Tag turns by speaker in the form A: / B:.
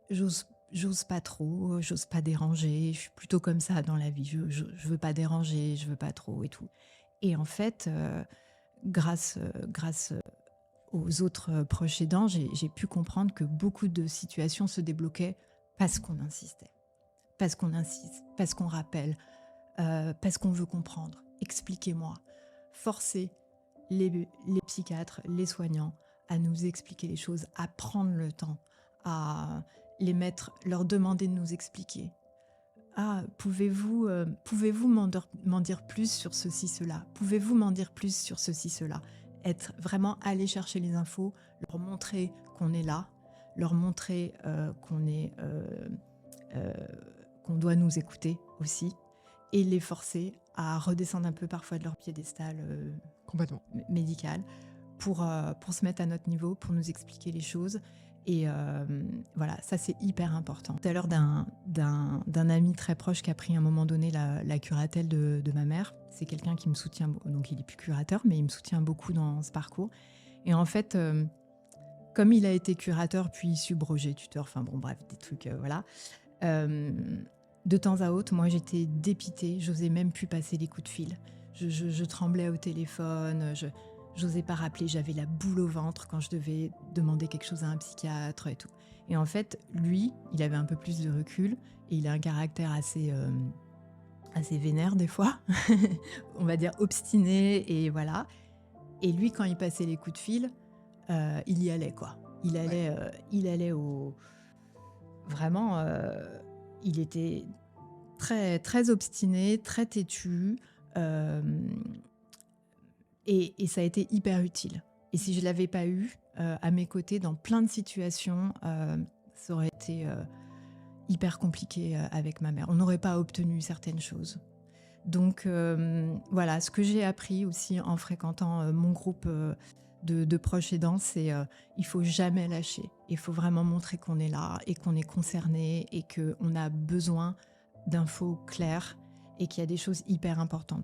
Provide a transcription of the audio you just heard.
A: j'ose pas trop, j'ose pas déranger. Je suis plutôt comme ça dans la vie. Je veux pas déranger, je veux pas trop et tout. Et en fait, grâce aux autres proches aidants, j'ai pu comprendre que beaucoup de situations se débloquaient parce qu'on insistait, parce qu'on insiste, parce qu'on rappelle, parce qu'on veut comprendre. Expliquez-moi. Forcer les psychiatres, les soignants à nous expliquer les choses, à prendre le temps, à leur demander de nous expliquer. Ah, pouvez-vous m'en dire plus sur ceci, cela? Pouvez-vous m'en dire plus sur ceci, cela? Être vraiment aller chercher les infos, leur montrer qu'on est là, leur montrer euh, qu'on doit nous écouter aussi, et les forcer à redescendre un peu parfois de leur piédestal
B: Complètement.
A: médical pour se mettre à notre niveau, pour nous expliquer les choses. Et voilà, ça c'est hyper important. Tout à l'heure d'un ami très proche qui a pris à un moment donné la curatelle de ma mère. C'est quelqu'un qui me soutient, donc il n'est plus curateur, mais il me soutient beaucoup dans ce parcours. Et en fait, comme il a été curateur puis subrogé, tuteur, enfin bon bref, des trucs, voilà. De temps à autre, moi j'étais dépitée, j'osais même plus passer les coups de fil. Je tremblais au téléphone, j'osais pas rappeler, j'avais la boule au ventre quand je devais demander quelque chose à un psychiatre et tout. Et en fait, lui, il avait un peu plus de recul et il a un caractère assez vénère des fois, on va dire obstiné et voilà. Et lui, quand il passait les coups de fil, il y allait quoi.
B: Ouais.
A: Il allait au... Vraiment, il était très, très obstiné, très têtu. euh, et ça a été hyper utile. Et si je ne l'avais pas eu à mes côtés dans plein de situations, ça aurait été hyper compliqué avec ma mère. On n'aurait pas obtenu certaines choses. Donc voilà, ce que j'ai appris aussi en fréquentant mon groupe de proches aidants, c'est il faut jamais lâcher. Il faut vraiment montrer qu'on est là et qu'on est concerné et qu'on a besoin d'infos claires et qu'il y a des choses hyper importantes.